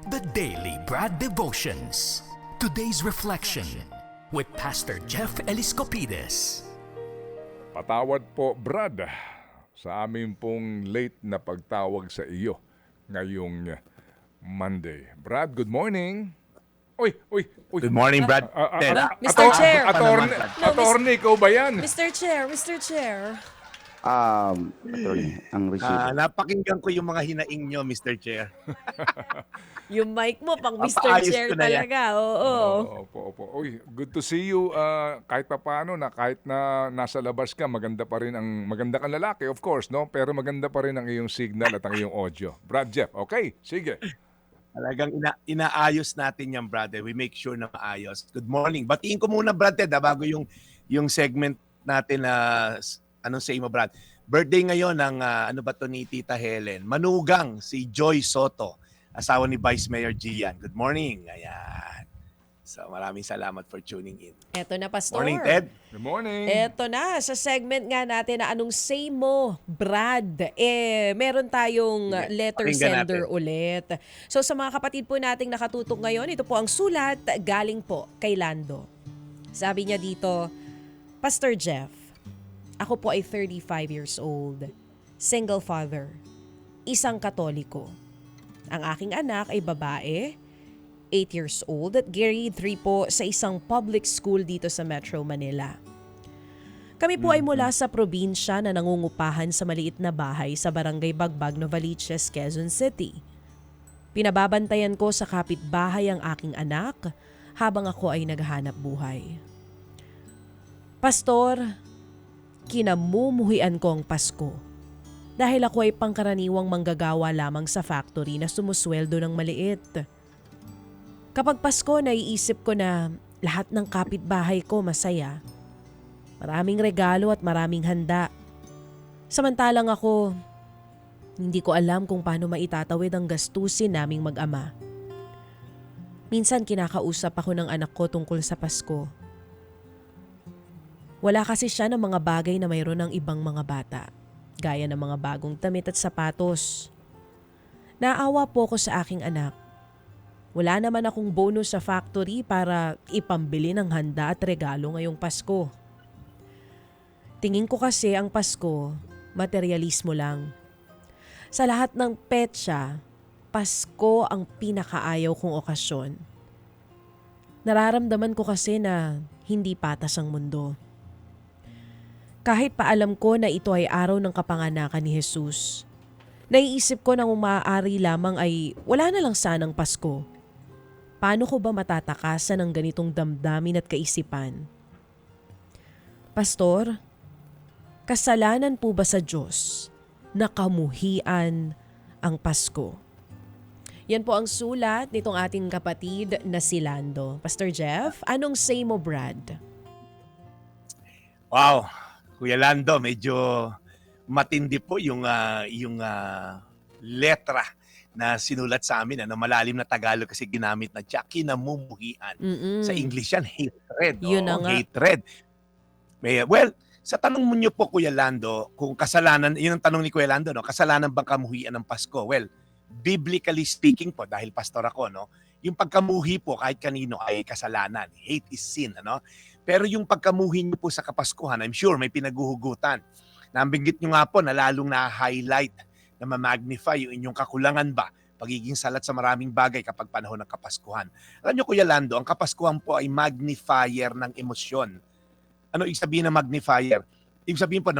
The Daily Brad Devotions. Today's reflection with Pastor Jeff Eliscopides. Patawad po, Brad, sa amin pong late na pagtawag sa iyo ngayong Monday. Brad, good morning. Uy. Good morning, Brad. Mr. Chair. Attorney, ikaw ba yan? Mr. Chair. Attorney, ang receiver. Napakinggan ko yung mga hinaing nyo, Mr. Chair. Yung mic mo pang Mr. Papaayos Chair ko na yan. talaga. Oo. Opo. Uy, good to see you. Kahit pa paano na kahit na nasa labas ka, maganda kang lalaki, of course, no? Pero maganda pa rin ang iyong signal at ang iyong audio. Brad Jeff, okay? Sige. Talagang inaayos natin yan, brother. We make sure na maayos. Good morning. Batiin ko muna, Brad Ted, bago yung segment natin na anong say mo, Brad? Birthday ngayon ng ni Tita Helen. Manugang si Joy Soto, asawa ni Vice Mayor Gian. Good morning. Ayan. So maraming salamat for tuning in. Eto na, Pastor. Morning, Ted. Good morning. Eto na, sa segment nga natin na anong say mo, Brad. Meron tayong letter Pakinggan sender natin. ulit. So sa mga kapatid po nating nakatutok ngayon, ito po ang sulat galing po kay Lando. Sabi niya dito, Pastor Jeff, ako po ay 35 years old, single father, isang Katoliko. Ang aking anak ay babae, 8 years old at grade 3 po sa isang public school dito sa Metro Manila. Kami po ay mula sa probinsya na nangungupahan sa maliit na bahay sa Barangay Bagbag, Novaliches, Quezon City. Pinababantayan ko sa kapitbahay ang aking anak habang ako ay naghahanap buhay. Pastor, kinamumuhian ko ang Pasko dahil ako ay pangkaraniwang manggagawa lamang sa factory na sumusweldo ng maliit. Kapag Pasko, naiisip ko na lahat ng kapitbahay ko masaya. Maraming regalo at maraming handa. Samantalang ako, hindi ko alam kung paano maitatawid ang gastusin naming mag-ama. Minsan kinakausap ako ng anak ko tungkol sa Pasko. Wala kasi siya ng mga bagay na mayroon ng ibang mga bata, gaya ng mga bagong damit at sapatos. Naawa po ko sa aking anak. Wala naman akong bonus sa factory para ipambili ng handa at regalo ngayong Pasko. Tingin ko kasi ang Pasko, materialismo lang. Sa lahat ng petsa, Pasko ang pinakaayaw kong okasyon. Nararamdaman ko kasi na hindi patas ang mundo. Kahit pa alam ko na ito ay araw ng kapanganakan ni Jesus, naiisip ko na kung maaari lamang ay wala na lang sanang Pasko. Paano ko ba matatakasan ng ganitong damdamin at kaisipan? Pastor, kasalanan po ba sa Diyos na kamuhian ang Pasko? Yan po ang sulat nitong ating kapatid na si Lando. Pastor Jeff, anong say mo, Brad? Wow. Kuya Lando, medyo matindi po yung letra na sinulat sa amin. Malalim na Tagalog kasi ginamit na tiyak, kinamumuhian. Sa English yan, hatred. Yun na nga. Hatred. Well, sa tanong mo niyo po, Kuya Lando, kung kasalanan, yun ang tanong ni Kuya Lando, no? Kasalanan bang kamuhian ng Pasko? Well, biblically speaking po, dahil pastor ako, no? Yung pagkamuhi po kahit kanino ay kasalanan. Hate is sin, ano? Pero yung pagkamuhi niyo po sa Kapaskuhan, I'm sure may pinaguhugutan. Nabanggit niyo nga po na lalong na-highlight, na ma-magnify yung inyong kakulangan ba, pagiging salat sa maraming bagay kapag panahon ng Kapaskuhan. Alam niyo, Kuya Lando, ang Kapaskuhan po ay magnifier ng emosyon. Ano ibig sabihin ng magnifier? Ibig sabihin po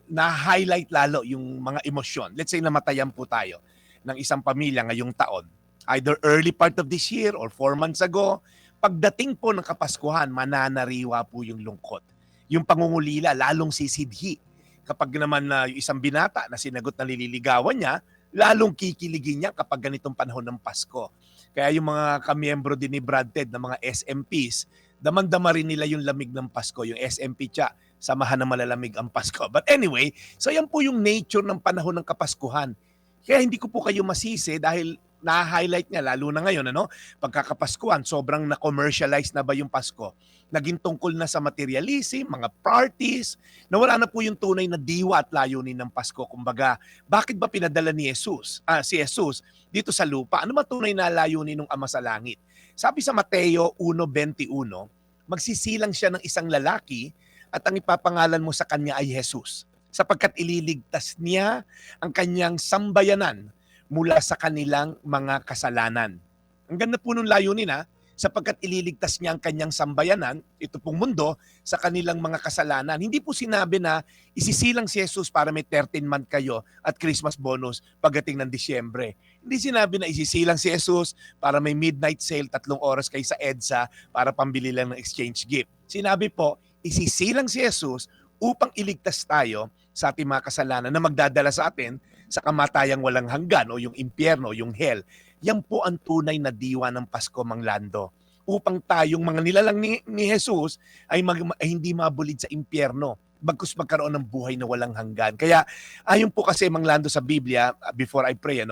na-highlight lalo yung mga emosyon. Let's say namatayan po tayo ng isang pamilya ngayong taon, either early part of this year or 4 months ago. Pagdating po ng Kapaskuhan, mananariwa po yung lungkot. Yung pangungulila, lalong sisidhi. Kapag naman yung isang binata na sinagot na nililigawan niya, lalong kikiligin niya kapag ganitong panahon ng Pasko. Kaya yung mga kamiyembro din ni Brad Ted na mga SMPs, damang-dama rin nila yung lamig ng Pasko. Yung SMP siya, samahan na malalamig ang Pasko. But anyway, so yan po yung nature ng panahon ng Kapaskuhan. Kaya hindi ko po kayo masisi dahil na-highlight niya, lalo na ngayon, ano, pagkakapaskuhan, sobrang na-commercialize na ba yung Pasko? Naging tungkol na sa materialism, mga parties, nawala na po yung tunay na diwa at layunin ng Pasko. Kumbaga, bakit ba pinadala ni si Jesus dito sa lupa? Ano ba tunay na layunin ng Ama sa Langit? Sabi sa Mateo 1:21, magsisilang siya ng isang lalaki at ang ipapangalan mo sa kanya ay Jesus, sapagkat ililigtas niya ang kanyang sambayanan mula sa kanilang mga kasalanan. Ang ganda po nung layunin, sapagkat ililigtas niya ang kanyang sambayanan, ito pong mundo, sa kanilang mga kasalanan. Hindi po sinabi na isisilang si Jesus para may 13-month kayo at Christmas bonus pagdating ng Disyembre. Hindi sinabi na isisilang si Jesus para may midnight sale, 3 oras kayo sa EDSA para pambili lang ng exchange gift. Sinabi po, isisilang si Jesus upang iligtas tayo sa ating mga kasalanan na magdadala sa atin sa kamatayang walang hanggan o yung impyerno, yung hell. Yan po ang tunay na diwa ng Pasko, Mang Lando. Upang tayong mga nilalang ni Jesus ay hindi mabulid sa impyerno, bagkus magkaroon ng buhay na walang hanggan. Kaya ayon po kasi, Mang Lando, sa Biblia, before I pray,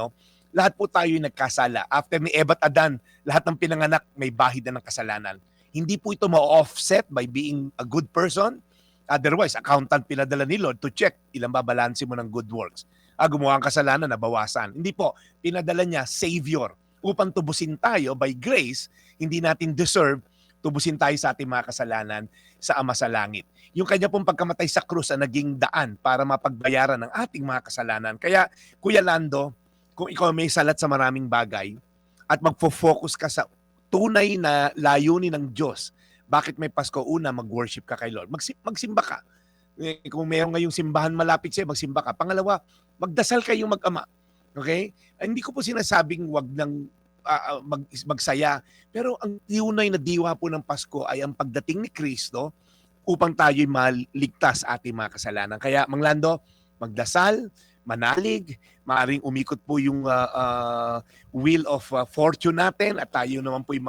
lahat po tayo yung nagkasala. After ni Eva at Adan, lahat ng pinanganak may bahid na ng kasalanan. Hindi po ito ma-offset by being a good person. Otherwise, accountant pinadala ni Lord to check ilang babalansin mo ng good works. Gumawa ang kasalanan, nabawasan. Hindi po, pinadala niya Savior upang tubusin tayo by grace, hindi natin deserve, tubusin tayo sa ating mga kasalanan sa Ama sa Langit. Yung kanya pong pagkamatay sa krus ang naging daan para mapagbayaran ng ating mga kasalanan. Kaya, Kuya Lando, kung ikaw may salat sa maraming bagay at magfo-focus ka sa tunay na layunin ng Diyos, bakit may Pasko? Una, mag-worship ka kay Lord. Magsimba ka. Kung mayroong ngayong simbahan malapit sa'yo, magsimba ka. Pangalawa, magdasal kayong mag-ama. Okay? Hindi ko po sinasabing wag nang magsaya. Pero ang tunay na diwa po ng Pasko ay ang pagdating ni Kristo upang tayo'y maligtas ating mga kasalanan. Kaya, Mang Lando, magdasal, manalig, maaring umikot po yung wheel of fortune natin at tayo naman po'y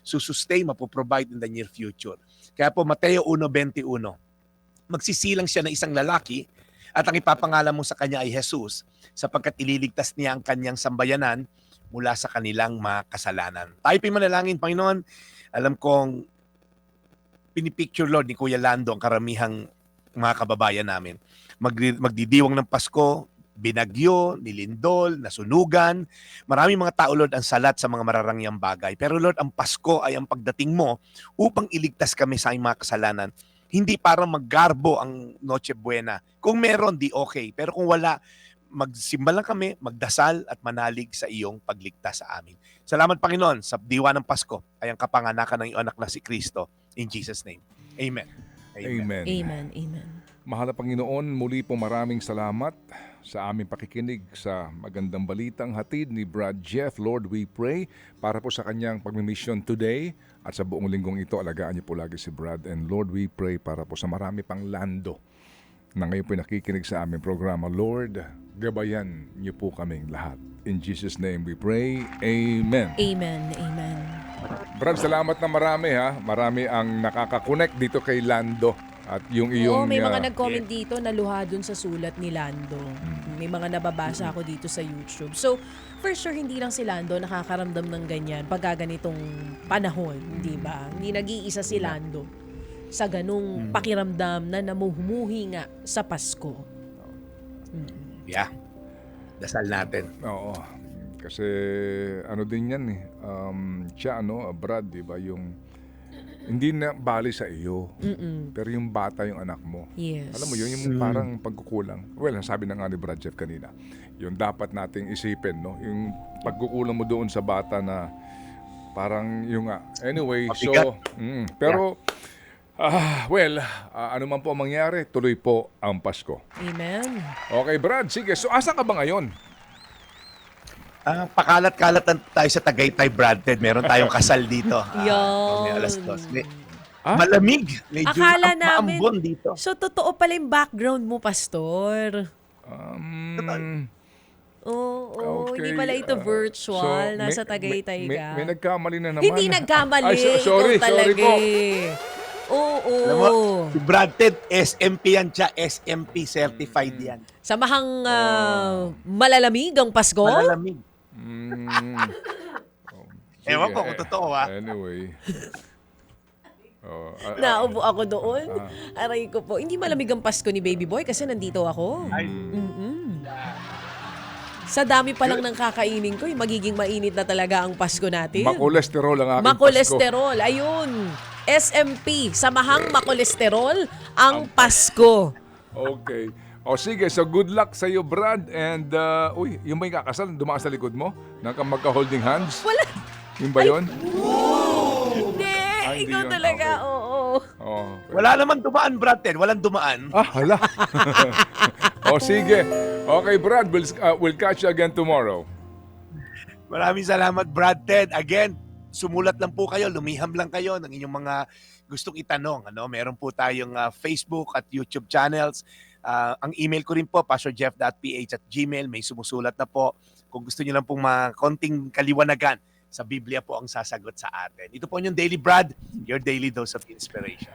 susustain, mapoprovide in the near future. Kaya po, Mateo 1:21, magsisilang siya ng isang lalaki at ang ipapangalan mo sa kanya ay Jesus, sapagkat ililigtas niya ang kanyang sambayanan mula sa kanilang mga kasalanan. Tayo po'y manalangin, Panginoon. Alam kong pinipicture, Lord, ni Kuya Lando ang karamihang mga kababayan namin. Magdidiwang ng Pasko, binagyo, nilindol, nasunugan. Maraming mga tao, Lord, ang salat sa mga mararangyang bagay. Pero Lord, ang Pasko ay ang pagdating mo upang iligtas kami sa aming mga kasalanan. Hindi para maggarbo ang Noche Buena. Kung meron, di okay. Pero kung wala, magsimba lang kami, magdasal at manalig sa iyong pagligtas sa amin. Salamat, Panginoon, sa diwa ng Pasko ay ang kapanganakan ng iyong anak na si Kristo. In Jesus' name. Amen. Amen. Amen. Amen. Mahal na Panginoon, muli po maraming salamat sa aming pakikinig sa magandang balitang hatid ni Brad Jeff. Lord, we pray para po sa kanyang pagmimission today at sa buong linggong ito, alagaan niyo po lagi si Brad. And Lord, we pray para po sa marami pang Lando na ngayon po nakikinig sa aming programa. Lord, gabayan niyo po kaming lahat. In Jesus' name we pray. Amen. Amen. Amen. Brad, salamat na marami ha. Marami ang nakaka-connect dito kay Lando. At yung iyong... Oo, may mga nag-comment dito na luha dun sa sulat ni Lando. May mga nababasa ako dito sa YouTube. So, for sure, hindi lang si Lando nakakaramdam ng ganyan pagka ganitong panahon, di ba? Hindi nag-iisa si Lando sa ganung pakiramdam na namuhumuhi nga sa Pasko. Yeah. Dasal natin. Oo. Kasi ano din yan eh. Siya Brad, di ba? Yung hindi na bali sa iyo. Pero yung bata yung anak mo. Yes. Alam mo yun, yung parang pagkukulang. Well, sabi na nga ni Brad Jeff kanina, yung dapat nating isipin, no? Yung pagkukulang mo doon sa bata na parang yung anyway, Mabigat. so pero ano man po ang mangyari, tuloy po ang Pasko. Amen. Okay, Brad, sige. So asa ka ba ngayon? Pakalat-kalat tayo sa Tagaytay, Brad Ted. Meron tayong kasal dito. Yun. Alas 2. Malamig. Medyo Akala namin- maambon dito. So, totoo pala yung background mo, Pastor. Oo, Okay, hindi pala ito virtual. Nasa may- Tagaytay may, ka. may nagkamali na naman. Hindi nagkamali. Ay, sorry Ikaw talaga po. eh. Oo. Alam mo, si Brad Ted, SMP yan siya. SMP certified yan. Samahang malalamig ang Pasko? Malalamig. Mm. Oh, Ewan sige, ko kung totoo, ha? Anyway. Oh, Naubo ako doon. Aray ko po. Hindi malamig ang Pasko ni Baby Boy kasi nandito ako. Mm-mm. Sa dami pa lang ng kakainin ko, magiging mainit na talaga ang Pasko natin. makolesterol ang aking Pasko. Makolesterol. Ayun. SMP. Samahang makolesterol ang Pasko. Okay. O sige, so good luck sa iyo, Brad. And, yung may kakasal, dumaan sa likod mo? Magka-holding hands? Wala. Yung ba yun? Hindi. hindi Ikaw yun. talaga. Okay. Oo. Oh, Wala naman dumaan, Brad Ted. Walang dumaan. hala. O sige. Okay, Brad, we'll catch you again tomorrow. Maraming salamat, Brad Ted. Again, sumulat lang po kayo, lumiham lang kayo ng inyong mga gustong itanong. Meron po tayong Facebook at YouTube channels. Ang email ko rin po, pastorjeff.ph@gmail. May sumusulat na po. Kung gusto niyo lang pong konting kaliwanagan, sa Biblia po ang sasagot sa atin. Ito po yung Daily Brad, your daily dose of inspiration.